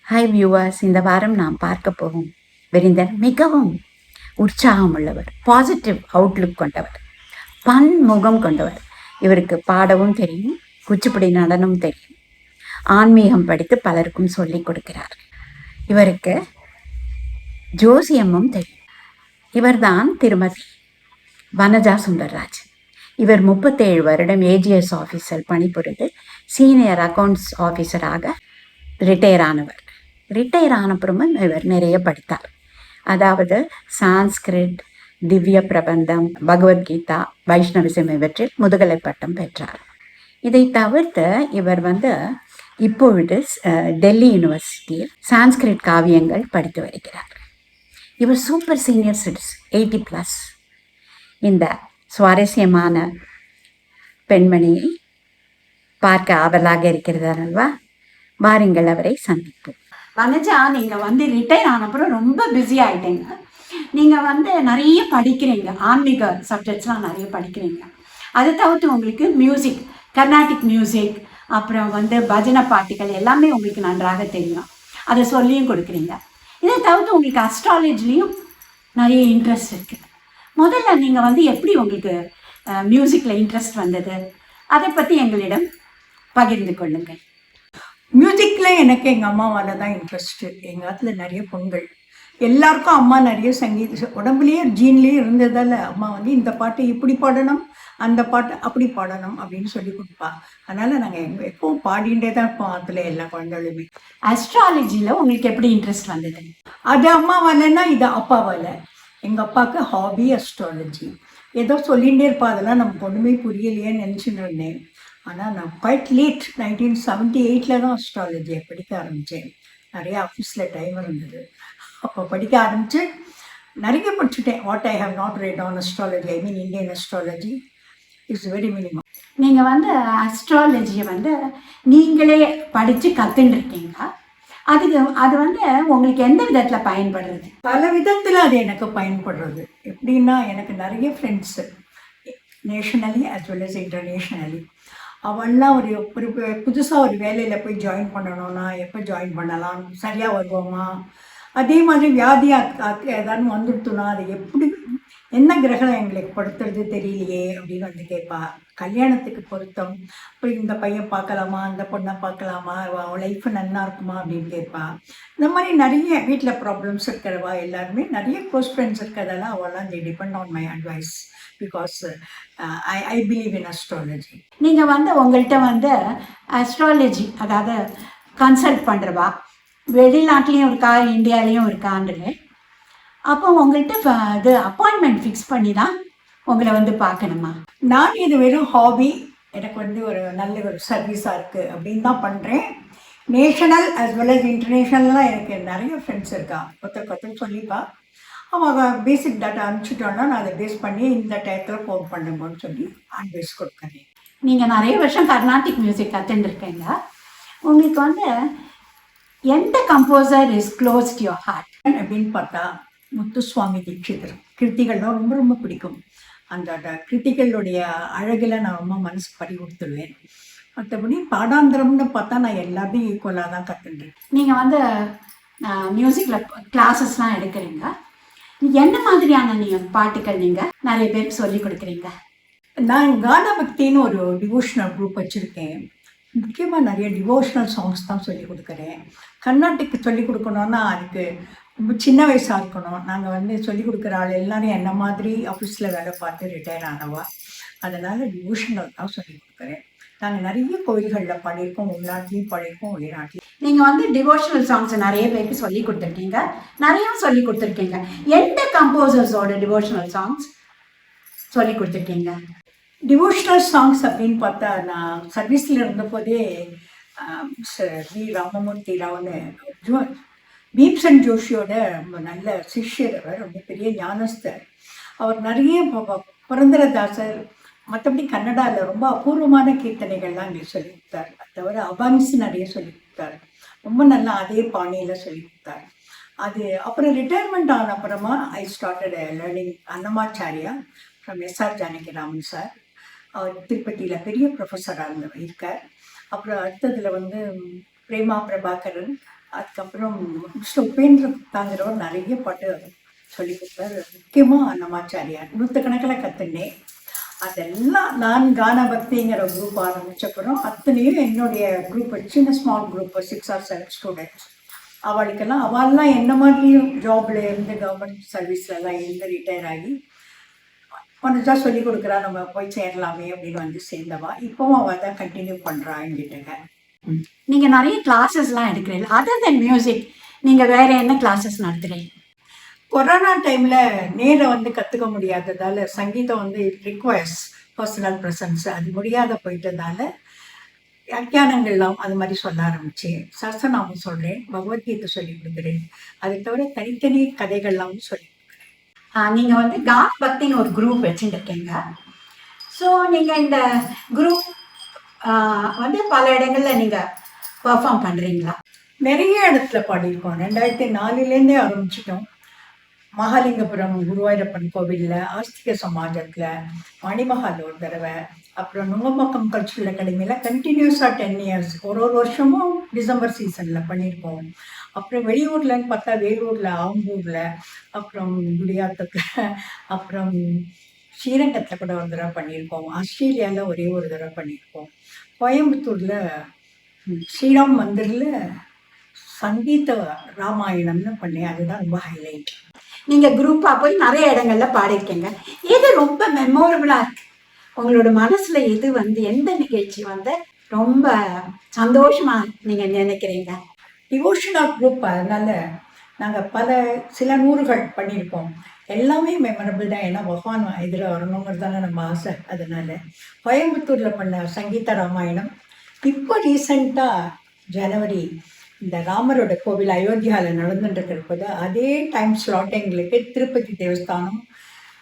Hi viewers, இந்த வாரம் நாம் பார்க்க போகும் விருந்தர் மிகவும் உற்சாகம் உள்ளவர், பாசிட்டிவ் அவுட்லுக் கொண்டவர், பன்முகம் கொண்டவர். இவருக்கு பாடவும் தெரியும், குச்சிப்புடி நடனம் தெரியும், ஆன்மீகம் படித்து பலருக்கும் சொல்லிக் கொடுக்கிறார். இவருக்கு ஜோசியமும் தெரியும். இவர்தான் திருமதி வனஜா சுந்தர்ராஜ். இவர் 37 வருடம் ஏஜிஎஸ் ஆஃபீஸில் பணிபுரிந்து சீனியர் அக்கௌண்ட்ஸ் ஆஃபீஸராக ரிட்டையர் ஆனவர். ரிட்டையர் ஆனப்புறமும் இவர் நிறைய படித்தார். அதாவது சான்ஸ்கிரிட், திவ்ய பிரபந்தம், பகவத்கீதா, வைஷ்ணவிசம் இவற்றில் முதுகலை பட்டம் பெற்றார். இதை தவிர்த்து இவர் இப்பொழுது டெல்லி யூனிவர்சிட்டியில் சான்ஸ்கிரிட் காவியங்கள் படித்து வருகிறார். இவர் சூப்பர் சீனியர் சிட்டிசன், 80+. இந்த சுவாரஸ்யமான பெண்மணியை பார்க்க ஆவலாக இருக்கிறது அல்லவா? வாருங்கள், அவரை சந்திப்போம். வனஜா, நீங்கள் ரிட்டையர் ஆனப்புறம் ரொம்ப பிஸி ஆகிட்டீங்க. நீங்கள் நிறைய படிக்கிறீங்க, ஆன்மீக சப்ஜெக்ட்ஸ்லாம் நிறைய படிக்கிறீங்க. அதை தவிர்த்து உங்களுக்கு மியூசிக், கர்நாடிக் மியூசிக், அப்புறம் பஜனை பாட்டுகள் எல்லாமே உங்களுக்கு நன்றாக தெரியும். அதை சொல்லியும் கொடுக்குறீங்க. இதை தவிர்த்து உங்களுக்கு அஸ்ட்ராலஜிலையும் நிறைய இன்ட்ரெஸ்ட் இருக்குது. முதல்ல நீங்கள் எப்படி உங்களுக்கு மியூசிக்கில் இன்ட்ரெஸ்ட் வந்தது, அதை பற்றி எங்களிடம் பகிர்ந்து கொள்ளுங்கள். மியூசிக்கில் எனக்கு எங்கள் அம்மாவால் தான் இன்ட்ரெஸ்ட்டு. எங்கள் காலத்துல நிறைய பொண்கள் எல்லாருக்கும் அம்மா நிறைய சங்கீத உடம்புலேயே ஜீன்லேயே இருந்ததால் அம்மா இந்த பாட்டு இப்படி பாடணும், அந்த பாட்டு அப்படி பாடணும் அப்படின்னு சொல்லி கொடுப்பா. அதனால் நாங்கள் எப்பவும் பாடிகிட்டே தான் இருப்போம் அதில் எல்லா குழந்தைகளுமே. அஸ்ட்ராலஜியில் உங்களுக்கு எப்படி இன்ட்ரெஸ்ட் வந்தது? அது அம்மாவாலன்னா இது அப்பாவால். எங்கள் அப்பாவுக்கு ஹாபி அஸ்ட்ராலஜி. ஏதோ சொல்லிகிட்டே இருப்பா, அதெல்லாம் நமக்கு ஒன்றுமே புரியலையேன்னு நினச்சிட்டு இருந்தேன். ஆனால் நான் குவைட் லேட் 1978 தான் அஸ்ட்ராலஜியை படிக்க ஆரம்பித்தேன். நிறைய ஆஃபீஸில் டைம் இருந்தது, அப்போ படிக்க ஆரம்பித்து நிறைய படிச்சுட்டேன். What I have not read on astrology, I mean Indian astrology is very minimum. நீங்கள் அஸ்ட்ராலஜியை நீங்களே படித்து கற்றுட்டுருக்கீங்க. அது உங்களுக்கு எந்த விதத்தில் பயன்படுறது? பல விதத்தில் அது எனக்கு பயன்படுறது. எப்படின்னா, எனக்கு நிறைய friends nationally as well as internationally. அவள்லாம் ஒரு புதுசாக ஒரு வேலையில் போய் ஜாயின் பண்ணணும்னா எப்போ ஜாயின் பண்ணலாம், சரியாக வருவோமா, அதே மாதிரி வியாதியாக ஏதாவது வந்துடுத்துனா அது எப்படி, என்ன கிரகம் எங்களுக்கு படுத்துறது தெரியலையே அப்படின்னு கேட்பா. கல்யாணத்துக்கு பொருத்தம், இப்போ இந்த பையன் பார்க்கலாமா, அந்த பொண்ணை பார்க்கலாமா, லைஃப் நல்லா இருக்குமா அப்படின்னு கேட்பா. இந்த மாதிரி நிறைய வீட்டில் ப்ராப்ளம்ஸ் இருக்கிறவா எல்லாருமே நிறைய க்ளோஸ் ஃப்ரெண்ட்ஸ் இருக்கிறதால அவெல்லாம் they depend on my advice because I believe in astrology. நீங்கள் உங்கள்கிட்ட அஸ்ட்ராலஜி அதாவது கன்சல்ட் பண்ணுறவா வெளிநாட்டிலையும் இருக்கா, இந்தியாலேயும் இருக்கான்னு, அப்போ உங்கள்கிட்ட இது அப்பாயின்மெண்ட் ஃபிக்ஸ் பண்ணி தான் உங்களை பார்க்கணுமா? நான் இது வெறும் ஹாபி, எனக்கு ஒரு நல்ல ஒரு சர்வீஸாக இருக்குது அப்படின்னு தான் பண்ணுறேன். நேஷனல் as well as இன்டர்நேஷ்னல்லாம் எனக்கு நிறைய ஃப்ரெண்ட்ஸ் இருக்கா. ஒருத்தர் சொல்லிப்பா, அவங்க பேசிக் டேட்டா அனுப்பிச்சிட்டோன்னா நான் அதை பேஸ் பண்ணி இந்த டயத்தில் ஃபோன் பண்ணுங்கன்னு சொல்லி அட்வைஸ் கொடுக்குறேன். நீங்கள் நிறைய வருஷம் கர்நாடிக் மியூசிக் கற்றுட்டுருக்கீங்க. உங்களுக்கு எந்த composer is close to your heart அப்படின்னு பார்த்தா முத்துசுவாமி தீட்சிதர் கிருத்திகள்லாம் ரொம்ப ரொம்ப பிடிக்கும். அந்த கிருத்திகளுடைய அழகில் நான் ரொம்ப மனசு பறி கொடுத்துருவேன். மற்றபடி பாடாந்திரம்னு பார்த்தா நான் எல்லாத்தையும் ஈக்குவலாக தான் கற்றுன்றேன். நீங்கள் மியூசிக்கில் கிளாஸஸ்லாம் எடுக்கிறீங்க. என்ன மாதிரியான பாட்டுகள் நீங்கள் நிறைய பேருக்கு சொல்லி கொடுக்குறீங்க? நான் கான பக்தின்னு ஒரு டிவோஷனல் குரூப் வச்சுருக்கேன். முக்கியமாக நிறைய டிவோஷனல் சாங்ஸ் தான் சொல்லிக் கொடுக்குறேன். கர்நாடிக்கு சொல்லிக் கொடுக்கணுன்னா அதுக்கு ரொம்ப சின்ன வயசாக இருக்கணும். நாங்கள் சொல்லிக் கொடுக்குற ஆள் எல்லாரும் என்ன மாதிரி ஆஃபீஸில் வேலை பார்த்து ரிட்டையர் ஆனவா. அதனால் டிவோஷனல் தான் சொல்லிக் கொடுக்குறேன். நாங்கள் நிறைய கோயில்களில் பாடியிருக்கோம், உள்நாட்டிலையும் பாடியிருக்கோம், வெளிநாட்டிலையும். நீங்கள் டிவோஷனல் சாங்ஸை நிறைய பேருக்கு சொல்லி கொடுத்துருக்கீங்க, நிறைய சொல்லி கொடுத்துருக்கீங்க. எந்த கம்போசர்ஸோட டிவோஷனல் சாங்ஸ் சொல்லி கொடுத்துருக்கீங்க? டிவோஷனல் சாங்ஸ் அப்படின்னு பார்த்தா, நான் சர்வீஸில் இருந்தபோதே வி ராமமூர்த்தி ராவ்னு பீப்சன் ஜோஷியோட நல்ல சிஷ்யர், அவர் ரொம்ப பெரிய ஞானஸ்தர். அவர் நிறைய புரந்தரதாசர் மற்றபடி கன்னடாவில் ரொம்ப அபூர்வமான கீர்த்தனைகள்லாம் எங்களுக்கு சொல்லி கொடுத்தார். அது தவிர அபான்ஸ் நிறைய சொல்லி கொடுத்தார். ரொம்ப நல்லா அதே பாணியில் சொல்லி கொடுத்தார். அது அப்புறம் ரிட்டையர்மெண்ட் ஆன அப்புறமா I started learning Annamacharya from S R Janakiraman sir. அவர் திருப்பதியில் பெரிய ப்ரொஃபஸராக இருக்கார். அப்புறம் அடுத்ததில் பிரேமா பிரபாகரன், அதுக்கப்புறம் மிஸ்டர் உபேந்திர குப்தாங்கிறவர் நிறைய பாட்டு சொல்லி கொடுத்தாரு. முக்கியமாக அன்னமாச்சாரியார் நூற்றுக்கணக்கில் கற்றுனேன். அதெல்லாம் நான் கான பக்திங்கிற குரூப் ஆரம்பித்தப்பறம் அத்தனையும் என்னுடைய குரூப் சின்ன ஸ்மால் குரூப் 6 or 7 ஸ்டூடெண்ட்ஸ். அவள்லாம் என்ன மாதிரியும் ஜாப்ல இருந்து கவர்மெண்ட் சர்வீஸ்லலாம் இருந்து ரிட்டையர் ஆகி கொஞ்சம் சொல்லிக் கொடுக்குறா, நம்ம போய் சேரலாமே அப்படின்னு வந்து சேர்ந்தவா. இப்போவும் அவள் தான் கண்டினியூ பண்ணுறா என்கிட்டங்க. நீங்கள் நிறைய கிளாஸஸ்லாம் எடுக்கிறீங்க. அதர் தென் மியூசிக் நீங்கள் வேறு என்ன கிளாஸஸ் நடத்துகிறீங்க? கொரோனா டைமில் நேரை வந்து கற்றுக்க முடியாததால் சங்கீதம் வந்து ரிக்வயர்ஸ் பர்சனல் ப்ரெசன்ஸ், அது முடியாத போயிட்டதால வியாக்கியானங்கள்லாம் அது மாதிரி சொல்ல ஆரம்பித்தேன். சரசநாமம் சொல்கிறேன், பகவத்கீதை சொல்லி கொடுக்குறேன். அதை தவிர தனித்தனி கதைகள்லாம் சொல்லி நீங்கள் வந்து கான பக்தின்னு ஒரு குரூப் வச்சுருக்கீங்க. ஸோ நீங்கள் இந்த குரூப் வந்து பல இடங்களில் நீங்கள் பர்ஃபார்ம் பண்ணுறீங்களா? நிறைய இடத்துல பாடியிருக்கோம். 2004 ஆரம்பிச்சிட்டோம். மகாலிங்கபுரம் குருவாயூரப்பன் கோவிலில், ஆஸ்திக சமாஜத்தில், மணிமஹால் ஒரு தடவை, அப்புறம் நுங்கம்பாக்கம் கல்ச்சுரல் அகாடமியில் கண்டினியூஸாக 10 years ஒரு வருஷமும் டிசம்பர் சீசனில் பண்ணியிருக்கோம். அப்புறம் வெளியூர்லன்னு பார்த்தா வேலூரில், ஆம்பூரில், அப்புறம் குடியாத்தத்தில், அப்புறம் ஸ்ரீரங்கத்தில் கூட ஒரு தடவை பண்ணியிருக்கோம். ஆஸ்திரேலியாவில் ஒரே ஒரு தடவை பண்ணியிருக்கோம். கோயம்புத்தூரில் ஸ்ரீராம் மந்திரில் சங்கீத ராமாயணம்னு பண்ணேன். அதுதான் ரொம்ப ஹைலைட். நீங்கள் குரூப்பாக போய் நிறைய இடங்கள்ல பாடியிருக்கீங்க. எது ரொம்ப மெமோரபுளாக இருக்கு உங்களோட மனசில்? எது வந்து எந்த நிகழ்ச்சி வந்து ரொம்ப சந்தோஷமாக நீங்கள் நினைக்கிறீங்க? டிவோஷனல் குரூப், அதனால் நாங்கள் சில நூறுகள் பண்ணியிருப்போம். எல்லாமே மெமரபிள் தான். ஏன்னா பகவான் எதிராக வரணுங்கிறதால நம்ம ஆசை. அதனால் கோயம்புத்தூரில் பண்ண சங்கீத ராமாயணம். இப்போ ரீசண்டாக ஜனவரி இந்த ராமரோட கோவில் அயோத்தியாவில் நடந்துட்டு இருப்பது, அதே டைம் ஸ்லாட் எங்களுக்கு திருப்பதி தேவஸ்தானம்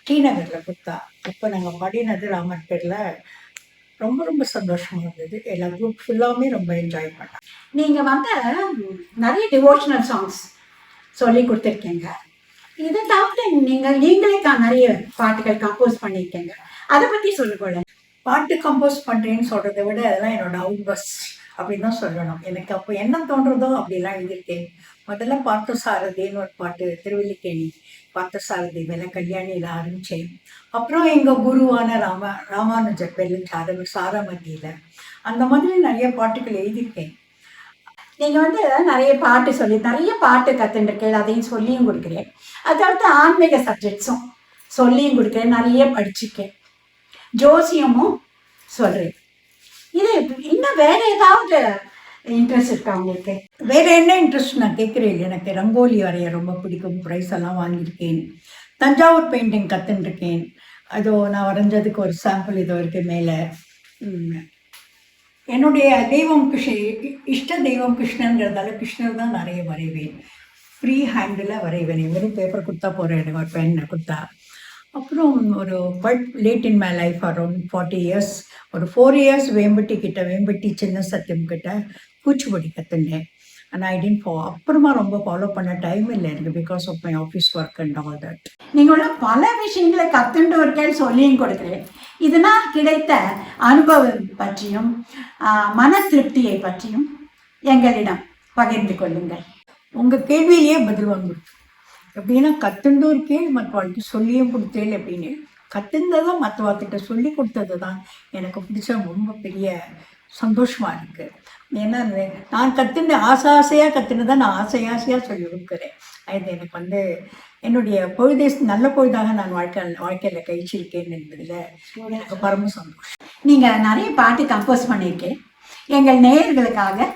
ஸ்ரீநகரில் கொடுத்தா. இப்போ நாங்கள் பாடினது ராமர் பேரில் ரொம்ப ரொம்ப சந்தோஷமாக இருந்தது. எல்லா குரூப் ஃபுல்லாமே ரொம்ப என்ஜாய் பண்ணேன். நீங்கள் வந்து நிறைய டிவோஷனல் சாங்ஸ் சொல்லி கொடுத்துருக்கீங்க. இதை தவிர நீங்களே நிறைய பாட்டுகள் கம்போஸ் பண்ணியிருக்கீங்க. அதை பற்றி சொல்லுங்க. பாட்டு கம்போஸ் பண்ணுறேன்னு சொல்கிறத விட அதெல்லாம் என்னோட அவுட் பஸ் அப்படின்னு தான் சொல்லணும். எனக்கு அப்போ என்ன தோன்றதோ அப்படிலாம் எழுதியிருக்கேன். முதல்ல பார்த்தசாரதின்னு ஒரு பாட்டு, திருவல்லிக்கேணி பார்த்தசாரதி மேலே கல்யாணியில் ஆரம்பித்தேன். அப்புறம் எங்கள் குருவான ராமானுஜர் பேரில் சாரமதியில், அந்த மாதிரி நிறைய பாட்டுகள் எழுதியிருக்கேன். நீங்கள் வந்து நிறைய பாட்டு சொல்லி நிறைய பாட்டு கற்றுருக்கேன், அதையும் சொல்லியும் கொடுக்குறேன். அதாவது ஆன்மீக சப்ஜெக்ட்ஸும் சொல்லியும் கொடுக்குறேன், நிறைய படிச்சுக்கேன், ஜோசியமும் சொல்கிறேன். இது இன்னும் வேற ஏதாவது இன்ட்ரெஸ்ட் இருக்கா உங்களுக்கு? வேற என்ன இன்ட்ரெஸ்ட் நான் கேட்குறேன். எனக்கு ரங்கோலி வரைய ரொம்ப பிடிக்கும், ப்ரைஸ் எல்லாம் வாங்கியிருக்கேன். தஞ்சாவூர் பெயிண்டிங் கற்றுருக்கேன். அதோ நான் வரைஞ்சதுக்கு ஒரு சாம்பிள் இதோ இருக்குது மேலே. என்னுடைய தெய்வம் இஷ்ட தெய்வம் கிருஷ்ணங்கிறதால கிருஷ்ணர் தான் நிறைய வரைவேன். ஃப்ரீ ஹேண்டில் வரைவேன். வெறும் பேப்பர் கொடுத்தா போகிற எனக்கு ஒரு பெண்ணை கொடுத்தா. அப்புறம் ஒரு late in my life around 40 years, ஒரு 4 years வேம்பட்டி சின்ன சத்தியம் கிட்ட பூச்சிப்பொடி கற்றுனேன். ஆனால் அப்புறமா ரொம்ப ஃபாலோ பண்ண டைம் இல்லை எனக்கு, because of my office work and all that. நீங்கள பல விஷயங்களை கற்றுண்டு இருக்கேன்னு சொல்லியும் கொடுக்குறேன். இதனால் கிடைத்த அனுபவம் பற்றியும் மன திருப்தியை பற்றியும் எங்களிடம் பகிர்ந்து கொள்ளுங்கள். உங்கள் கேள்வியே பதில் வந்துடும். எப்படின்னா கற்றுண்டு இருக்கேன், மற்றவாழ்க்கை சொல்லியும் கொடுத்தேன். அப்படின்னு கற்றுந்ததான் மற்றவாக்கிட்ட சொல்லி கொடுத்தது தான் எனக்கு பிடிச்ச ரொம்ப பெரிய சந்தோஷமாக இருக்குது. ஏன்னா நான் ஆசையாக கற்றுனதான் நான் ஆசையாக சொல்லி கொடுக்குறேன். அது எனக்கு வந்து என்னுடைய பொழுதே நல்ல பொழுதாக நான் வாழ்க்கையில் கழிச்சிருக்கேன் என்பதில் எனக்கு பரம சந்தோஷம். நீங்கள் நிறைய பாட்டு கம்போஸ் பண்ணியிருக்கேன், எங்கள் நேயர்களுக்காக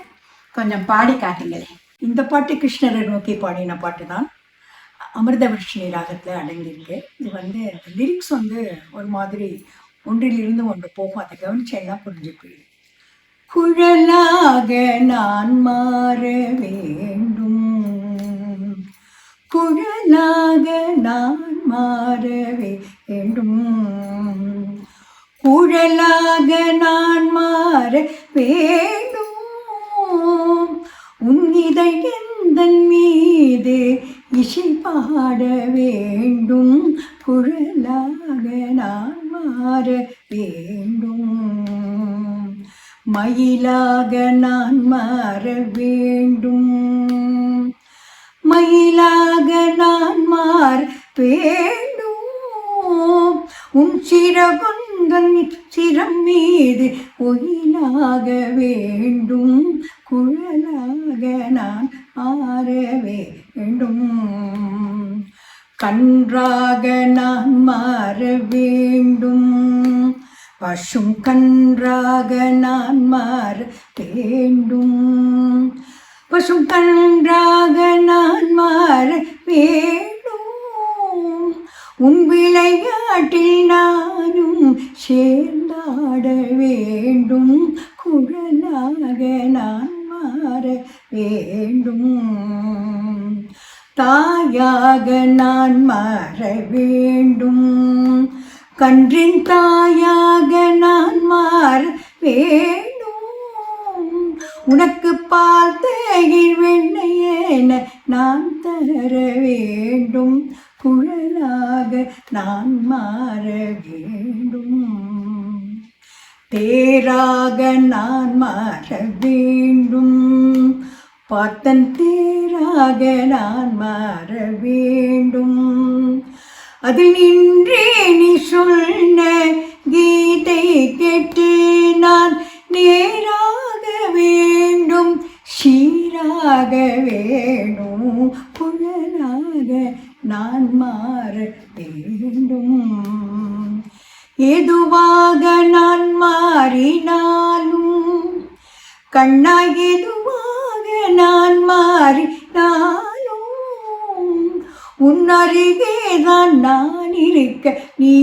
கொஞ்சம் பாடி காட்டுங்களேன். இந்த பாட்டு கிருஷ்ணரை நோக்கி பாடின பாட்டு தான். அமிர்தவர்ஷினி ராகத்தில் அடங்கியிருக்கு. இது வந்து லிரிக்ஸ் வந்து ஒரு மாதிரி ஒன்றிலிருந்து ஒன்று போகும். அதை கவனிச்சேன்னா புரிஞ்சுக்கு. குழலாக நான் மாற வேண்டும், குழலாக நான் மாற வேண்டும், குழலாக நான் மாற வேண்டும், உன் இதயந்தன் மீது இசை பாட வேண்டும், குழலாக நான் மாற வேண்டும், மயிலாக நான் மாற வேண்டும், மயிலாக நான் மாற வேண்டும். உன் சிறகுந்தன் சிரம் மீது ஒயிலாக வேண்டும். குழலாக நான் மாற வேண்டும். கன்றாக நான் மாற வேண்டும். பசும் கன்றாக நான் மாற வேண்டும். பசும் கன்றாக நான் மாற வேண்டும். உன் விளையாட்டில் நானும் சேர்ந்தாட வேண்டும். குழலாக நான் மாற வேண்டும். தாயாக நான் மாற வேண்டும். கன்றின் தாயாக நான் மாற வேண்டும். உனக்கு பால் தயிர் வெண்ணெயென நான் தர வேண்டும். குழலாக நான் மாற வேண்டும். தேராக நான் மாற வேண்டும். பார்த்தன் தேராக நான் மாற வேண்டும். அதில் நின்றே நீ சொன்ன கீதை கேட்டு நான் நேராக வேண்டும். சீராக வேணும். புழலாக நான் மாற வேண்டும். எதுவாக நான் மாறினாலும் கண்ணா, எதுவாக நான் மாறினாலும் உன் அருகேதான் நான் இருக்க நீ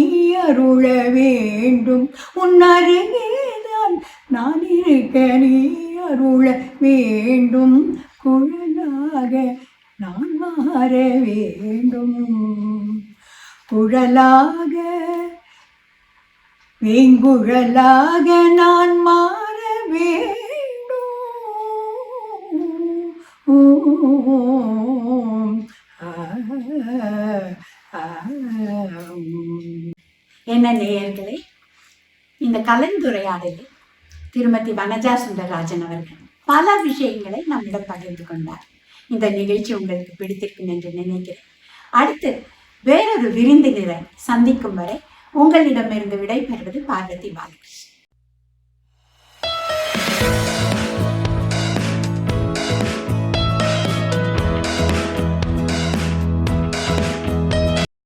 அருள வேண்டும். உன் அருகேதான் நான் இருக்க நீ அருள வேண்டும். குழலாக நான் மாற வேண்டும். குழலாக வேங்குழலாக நான் மாற வேண்டும். என்ன நேயர்களே, இந்த கலந்துரையாடலில் திருமதி வனஜா சுந்தரராஜன் அவர்கள் பல விஷயங்களை நம்மிடம் பகிர்ந்து கொண்டார். இந்த நிகழ்ச்சி உங்களுக்கு பிடித்திருக்கும் என்று நினைக்கிறேன். அடுத்து வேறொரு விருந்தினரை சந்திக்கும் வரை உங்களிடமிருந்து விடைபெறுவது பார்வதி பாலகிருஷ்ணன்.